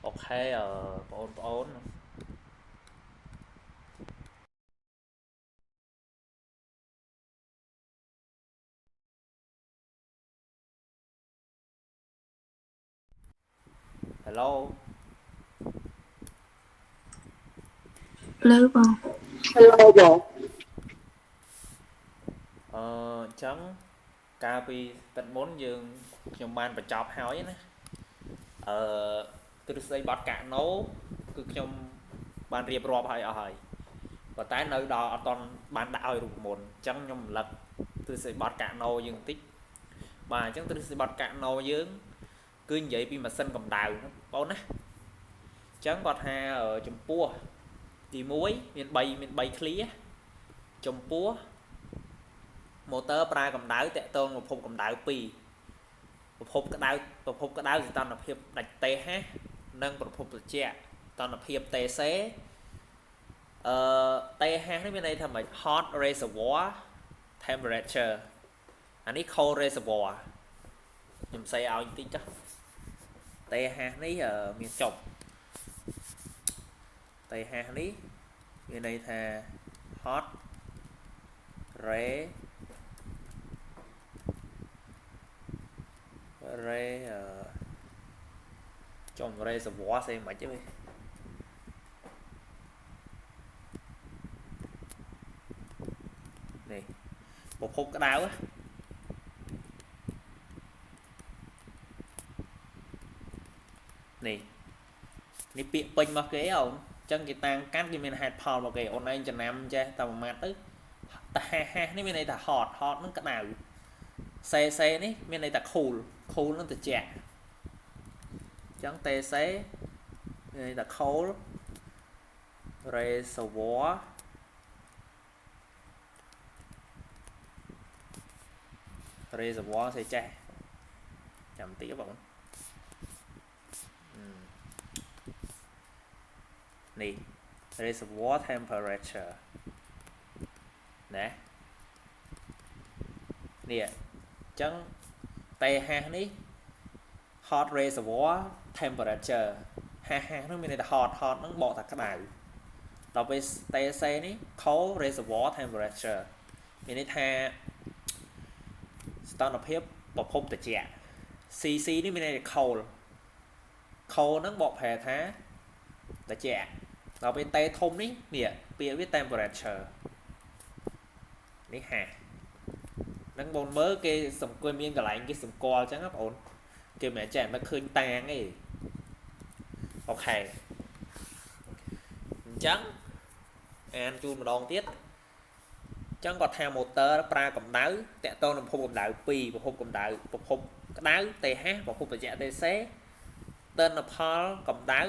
អូខេបងប្អូនហេឡូ លើបង Helloបងអញ្ចឹងកាលពីទឹកមុនយើងខ្ញុំបានបញ្ចប់ហើយណាអឺទ្រឹស្ដីបត់កាណូគឺខ្ញុំបានរៀបរាប់ឲ្យអស់ហើយប៉ុន្តែនៅដល់អត់ទាន់បានដាក់ឲ្យរូបមន្តអញ្ចឹងខ្ញុំរំលឹកទ្រឹស្ដីបត់កាណូយើងបន្តិចបាទអញ្ចឹងទ្រឹស្ដីបត់កាណូយើងគឺនិយាយពីម៉ាស៊ីនកម្ដៅបងប្អូនណាអញ្ចឹងគាត់ថាចំពោះទី1មាន3ឃ្លាចំពោះ motor ប្រើកម្ដៅតាក់ទងប្រភពកម្ដៅ2ប្រភពក្ដៅសីតុណ្ហភាពដាច់ទេហនិងប្រភពត្រជាក់សីតុណ្ហភាព TC TH នេះមានន័យថាម៉េច hot reservoir temperature អានេះ cold reservoir ខ្ញុំសេឲ្យបន្តិចចុះ TH នេះមានចុះ TH នេះមានន័យថា hot re ចំ reservoir ស្អីមិនទេនេះប្រភពក្ដៅនេះពាក្យពេញមកគេអូនអញ្ចឹងគេតាំងកាន់គេមានហេតុផលមកគេអូនឯងចំណាំចេះតែមួយម៉ាត់ទៅតាហេះនេះមានន័យថា hot នឹងក្ដៅសេនេះមានន័យថា cool នឹងត្រជាក់អញ្ចឹង TC មានន័យថា cold reservoir ស្អីចេះចាំតិចបងនេះ reservoir temperature ណានេះអញ្ចឹង TH នេះ hot reservoir temperature ហ្នឹងមានន័យថា hot ហ្នឹងបកថាក្ដៅដល់ពេល TC នេះ cold reservoir temperature មានន័យថាសីតុណ្ហភាពប្រភពត្រជាក់ CC នេះមានន័យថា cold ហ្នឹងបកប្រែថាត្រជាក់ដល់ពេល T ធំនេះពាក្យវា temperature នេះហ្នឹងបងមើលគេសម្គាល់មានកន្លែងគេសម្គាល់អញ្ចឹងណាបងអូនគេមិនចេះមិនឃើញតាងទេអូខេអញ្ចឹងអានជូនម្ដងទៀតអញ្ចឹងគាត់ថា motor ប្រើកម្ដៅតាក់ទងនឹងប្រភពកម្ដៅ2ប្រភពក្ដៅ TH ប្រភពត្រជាក់ TC ទិន្នផលកម្ដៅ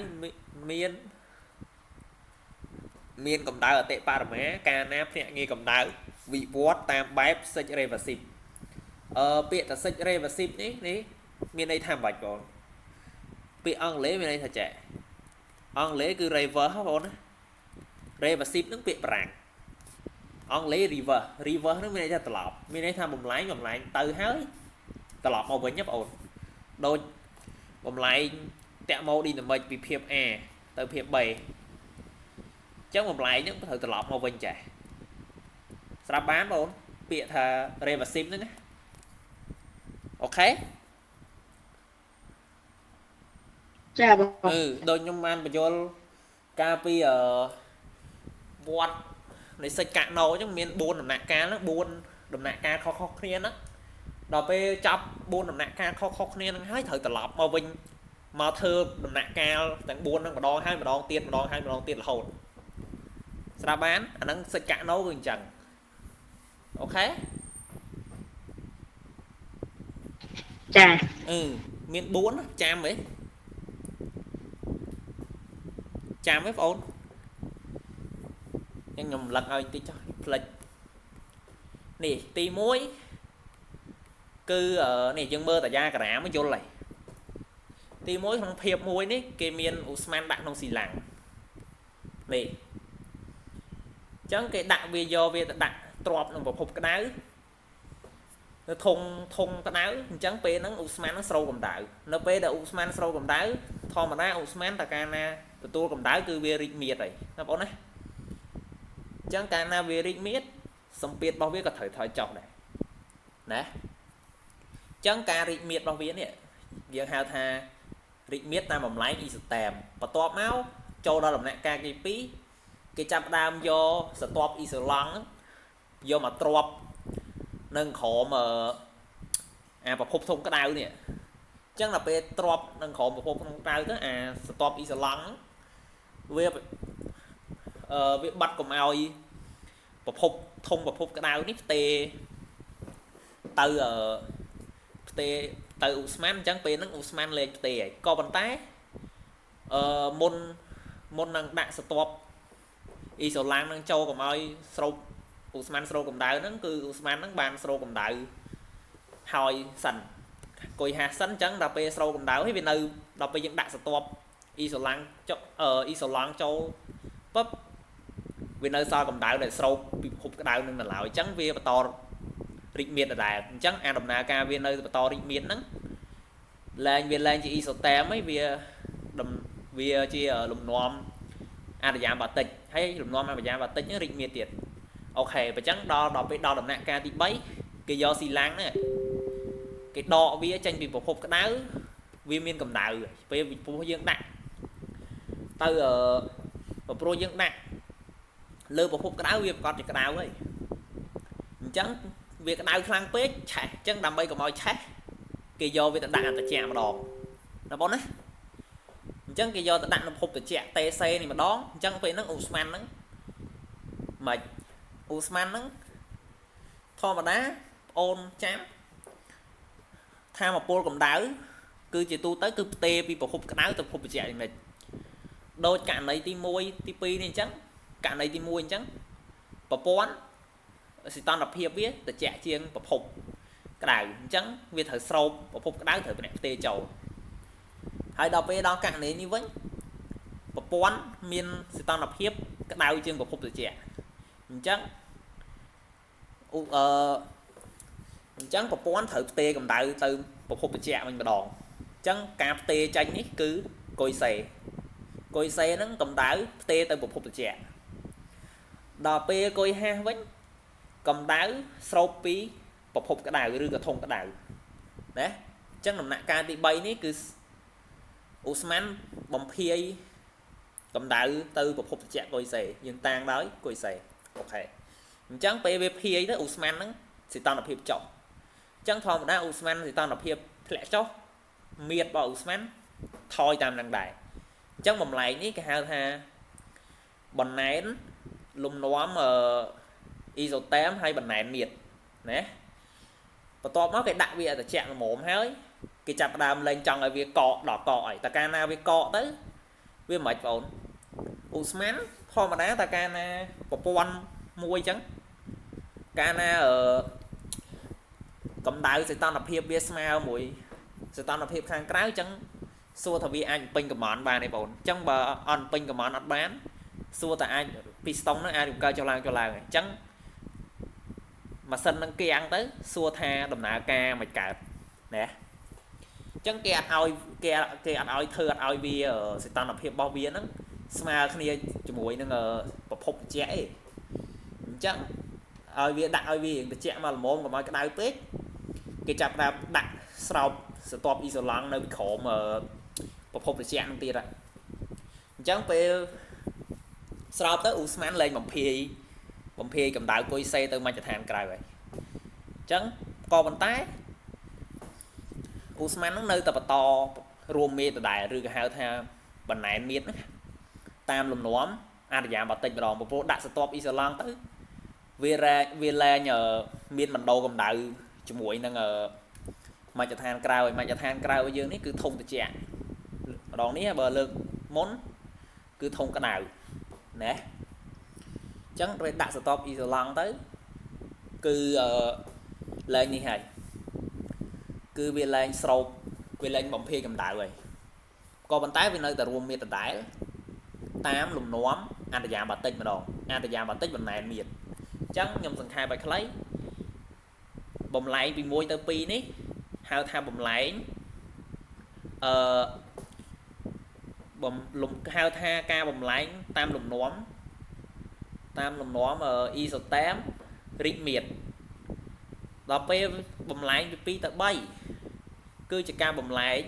មានកម្ដៅអតិបរមាកាលណាភ្នាក់ងារកម្ដៅវិវត្តតាមបែប Six reversive ពាក្យថា Six reversive នេះមានន័យថាមិនបាច់បងពាក្យអង់គ្លេសមានន័យថាចេះអង់គ្លេសគឺ reverse បងណា reversive នឹងពាក្យបារាំងអង់គ្លេស reverse នឹងមានន័យថាត្រឡប់មានន័យថាបំលែងទៅហើយត្រឡប់មកវិញណាបងដូចបំលែងតាក់ម៉ូឌីណាមិកពីភាព A ទៅភាព B ចឹងបំលែងហ្នឹងត្រូវត្រឡប់មកវិញចេះស្រាប់បានបងពាក្យថា reversive ហ្នឹងណាអូខេចាបងដូចខ្ញុំបានបញ្យល់កាលពីវត្តនៃសិចកាណូអញ្ចឹងមាន4ដំណាក់កាលហ្នឹង4ដំណាក់កាលខុសគ្នាហ្នឹងដល់ពេលចាប់4ដំណាក់កាលខុសគ្នាហ្នឹងហើយត្រូវត្រឡប់មកវិញមកធ្វើដំណាក់កាលទាំង4ហ្នឹងម្ដងហើយម្ដងទៀតម្ដងហើយម្ដងទៀតរហូតស្រាប់បានអាហ្នឹងសិចកាណូគឺអញ្ចឹងអូខេចាមាន4ចាំហ៎ចាំហ៎បងអូនអញ្ចឹងខ្ញុំរំលឹកឲ្យបន្តិចចុះផ្លេចនេះទី1គឺនេះយើងមើលតាយ៉ាក្រាមយល់ហើយទី1ក្នុងភាព1នេះគេមានឧស្ម័នដាក់ក្នុងស៊ីឡាំងនេះអញ្ចឹងគេដាក់វាយកវាទៅដាក់ទ្រាប់ក្នុងប្រភពក្ដៅនៅធុងក្ដៅអញ្ចឹងពេលហ្នឹងឧស្ម័នហ្នឹងស្រូបកម្ដៅនៅពេលដែលឧស្ម័នស្រូបកម្ដៅ thò mà đá Osman ta ca na từ tua cầm đá cứ về rít miệt rồi nó bảo này chẳng ca na về rít miệt xong biết bao biết có thời chọc này nè chẳng ca rít miệt bao biết nè việc hào tha rít miệt ta mầm lái đi sự tèm và to máu châu đó làm nè ca cái pí cái chắp đam do stop is lắng do mà drop nâng khổ mà và phục thông cái đau nè chẳng là pe drop nâng khổ mà phục thông đau đó stop is lắng việc việc bắt cùng ao và phục thông và phục cái đau nít tê từ tê từ Usman chẳng pe nâng Usman lên tê co bàn tay môn nâng đạn stop Isolang nâng châu cầm ơi sâu Usman sâu cầm đau nâng cứ Usman nâng bàn sâu cầm đau hỏi sẵn coi hạt sẵn chẳng đạp bê sâu cầm đau hay vì nơi đạp bê những đạn stop Isolang châu bắp vì nơi sao cầm đau để sâu bị hụt cái đau nâng là lão chẳng vì bà to rịch miệt là đại chẳng à đồng nà ca vì nơi bà to rịch miệt nâng lên vì lên chỉ Isotem ấy vì chỉ ở lùm nòm để giảm bà tịch hay lùm nòm mà giảm bà tịch nó rịch miệt tiệt ok và chẳng đo đo đầm nạ ca tí bấy cái do xì láng nè cái đo vì tranh bị phục cái đáo vì miên cầm đào về vị pro dương đạn từ pro dương đạn lơ phục cái đáo vì còn cái đáo ấy chẳng việc cái đáo khăn pết chạy chẳng đầm bay của mọi chết cái do vì đạn ta chạm đòn nó bón đấy chẳng cái do đạn nó phục từ chạy TC này mà đón chẳng phải nó Usman nó mà Usman nó thò mà đá ôn chám tham mà pol cầm đá cứ chỉ tu tới cứ tê bị bỏ hụt cái đá tập hụt bị chạy này đôi cạn này ti môi ti pi nên trắng cạn này ti môi trắng bỏ pon sẽ toàn đập hiệp biết để chạy chiên bỏ hụt cái đá trắng vì thời sâu bỏ hụt cái đá thời bị tê trầu hai đập về đó cạn này như vậy bỏ pon miên sẽ toàn đập hiệp cái đá chiên bỏ hụt để chạy trắng chẳng có pon thử tê cầm đau từ một hộp chè mình mà đòn chẳng cạp tê tranh ấy cứ coi xe nó cầm đau tê từ một hộp chè đò pe coi ha với cầm đau sâu pí một hộp cái đào rư cả thùng cái đào đấy chẳng nằm nạ ca thì bay ní cứ Usman bấm phi cầm đau từ một hộp chè coi xe nhưng tan đói coi xe ok chẳng PVP ấy đó Usman nó sẽ toàn là hiệp trọng chẳng thò một đá Usman thì toàn là hiệp lẽ chóc miệt vào Usman thôi tam đằng đại chẳng bầm lại ní cái hai ha bần nén lùm nó mà Isotem hay bần nén miệt nè và to nó cái đại vị là chạm mồm hơi cái chặt đàm lên trong ở việc cọ đỏ cọ ta cana việc cọ tới với mệt vào Usman thò mà đá ta cana một con môi trắng cana ở cầm đáy sẽ toàn là hiệp biết smile mũi sẽ toàn là hiệp khang trái trắng xua thà vì anh pin cầm món bài này bổn chẳng bờ on pin cầm món ăn bán xua tại anh piston nó ai được cơ cho làng trắng mà sân năng kia ăn tới xua tha đầm nạ ca mạch cả nè chẳng kia ăn oi thưa ăn oi bia sẽ toàn là hiệp bao bia nó smile kia cho mũi nó bọc hộp trẻ chắc oi bia đặt oi bia để trẻ mà mồm của mọi cái đau tết cái chặt ra đặt sau stop Isolang nơi bị khổ mà bọc hộp để trẻ nó tiệt ạ chẳng về sau tới Usman lên bấm phi cầm đào coi xe từ mai chặt hàng cài vậy chẳng co bàn tay Usman nó nơi tập to rùm mê từ đại rư cái hao theo bàn này miết tam lùm nóm ăn giảm bảo tịch đòn một đặt stop Isolang tới vì là nhờ miên mình đâu cầm đào cho mũi năng mai chặt hàng cài bây giờ ní cứ thông từ trẻ đòn ní bờ lực món cứ thông cái nào nè chẳng rồi đặt stop Isolang tới cứ lên như này cứ về lên sâu về lên bóng phê cầm đại rồi còn bàn tay về nơi ta ruộng miệt ta đái tám lùm nóm ăn ta giảm bà tích mà đòn ăn ta giảm bà tích bằng này miệt chẳng nhầm thằng hai bài lấy bồng lại bị môi tơ pi ní hao tham bồng lại លំហៅថាការបំលែងតាមលំនាំអ៊ីសូតាមរីកមាឌដល់ពេលបំលែងពី2ទៅ3គឺជាការបំលែង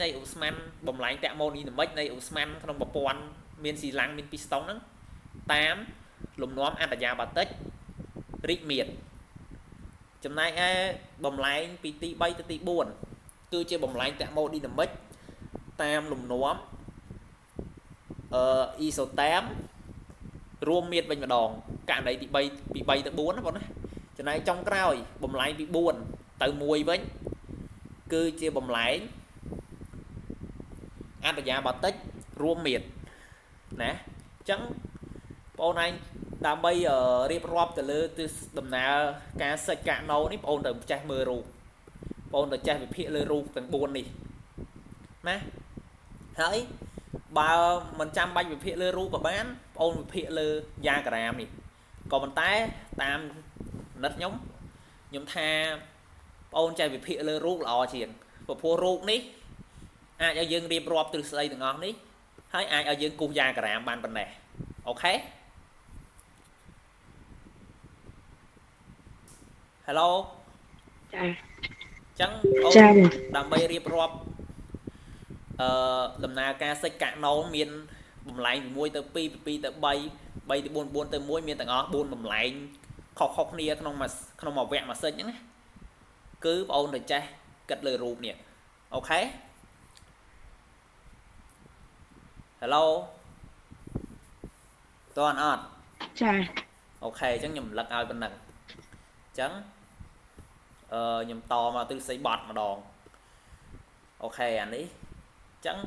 នៃឧស្ម័នបំលែងតាក់ម៉ូឌីណាមិកនៃឧស្ម័នក្នុងប្រព័ន្ធមានស៊ីឡាំងមានពីស្តុងហ្នឹងតាមលំនាំអត្តយាបាតិចរីកមាឌចំណែកឯបំលែងពីទី3ទៅទី4គឺជាបំលែងតាក់ម៉ូឌីណាមិកតាមលំនាំអ៊ីសូតាមរួមមាឌវិញម្ដងករណីទី3ពី3ទៅ4ណាបងណាចំណែកចុងក្រោយបំលែងពី4ទៅ1វិញគឺជាបំលែងអត្តយាបាតិចរួមមាឌណាអញ្ចឹងបងឯងដើម្បីរៀបរាប់ទៅលើទិសដំណើរការសេចកាណូនេះបងត្រូវចេះមើលរូបបងត្រូវចេះវិភាគលើរូបទាំង4នេះណាហើយបើមិនចាំបាច់វិភាគលើរូបក៏បានបងវិភាគលើយ៉ាក្រាមនេះក៏ប៉ុន្តែតាមណិតខ្ញុំថាបងចេះវិភាគលើរូបល្អជាងព្រោះរូបនេះអាចឲ្យយើងរៀបរាប់ទ្រឹស្ដីទាំងអស់នេះហើយអាចឲ្យយើងគូសយ៉ាក្រាមបានប៉ុណ្ណេះអូខេ Hello ចា ចឹងដើម្បីរៀបរាប់ដំណើរការសេចកាណូមានបំលែងពី1ទៅ2ពី2ទៅ3 3ទៅ4 4ទៅ1មានទាំងអស់4បំលែងខុសគ្នាក្នុងមួយវគ្គមួយសិចហ្នឹងណាគឺបងអូនទៅចេះគិតលើរូបនេះអូខេ Hello តើអត់ចាអូខេអញ្ចឹងខ្ញុំរំលឹកឲ្យប៉ុណ្ណឹងអញ្ចឹងខ្ញុំតមកទ្រឹស្ដីបត់ម្ដងអូខេអានេះអញ្ចឹង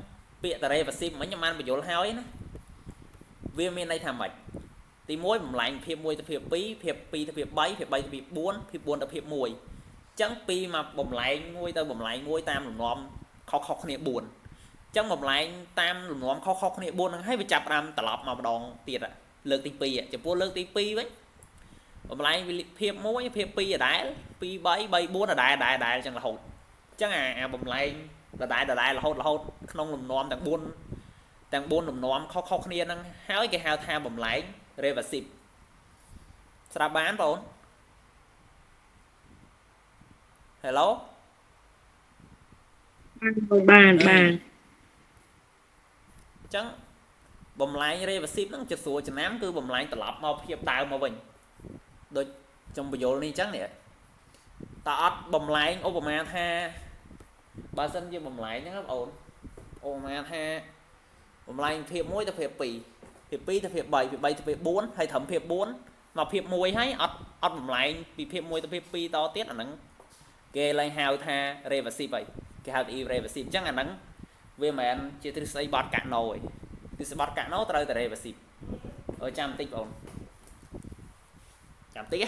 ពាក្យតារ៉េវ៉ាស៊ីបមិញខ្ញុំបានបញ្យល់ហើយណាវាមានន័យថាម៉េចទី1បំលែងភាព1ទៅភាព2ភាព2ទៅភាព3ភាព3ទៅភាព4ភាព4ទៅភាព1អញ្ចឹង2មកបំលែង1ទៅបំលែង1តាមលំនាំខុសគ្នា4អញ្ចឹងបំលែងតាមលំនាំខុសគ្នា4ហ្នឹងហើយវាចាប់តាមត្រឡប់មកម្ដងទៀតលើកទី2ចំពោះលើកទី2វិញបំលែងភាព1ភាព2ដដែល2 3 3 4ដដែលអញ្ចឹងរហូតអញ្ចឹងអាបំលែងដដែលរហូតក្នុងលំនាំទាំង4លំនាំខុសគ្នាហ្នឹងហើយគេហៅថាបំលែង reversive ស្រាប់បានបង Hello បានអញ្ចឹងបំលែង reversive ហ្នឹងជាស្រួលចំណាំគឺបំលែងត្រឡប់មកភាពដើមមកវិញដូចចំបញ្យល់នេះអញ្ចឹងនេះតើអត់បំលែងឧបមាថាបើសិនជាបំលែងហ្នឹងបងអូនឧបមាថាបំលែងភាព1ទៅភាព2ភាព2ទៅភាព3ភាព3ទៅភាព4ហើយត្រឹមភាព4មកភាព1ហើយអត់បំលែងពីភាព1ទៅភាព2តទៀតអាហ្នឹងគេឡើងហៅថា reversive ហើយគេហៅថា irreversive អញ្ចឹងអាហ្នឹងវាមិនមែនជាទ្រឹស្ដីបត់កាណូទេទ្រឹស្ដីបត់កាណូត្រូវតែ reversive ចាំបន្តិចបងចាំតិច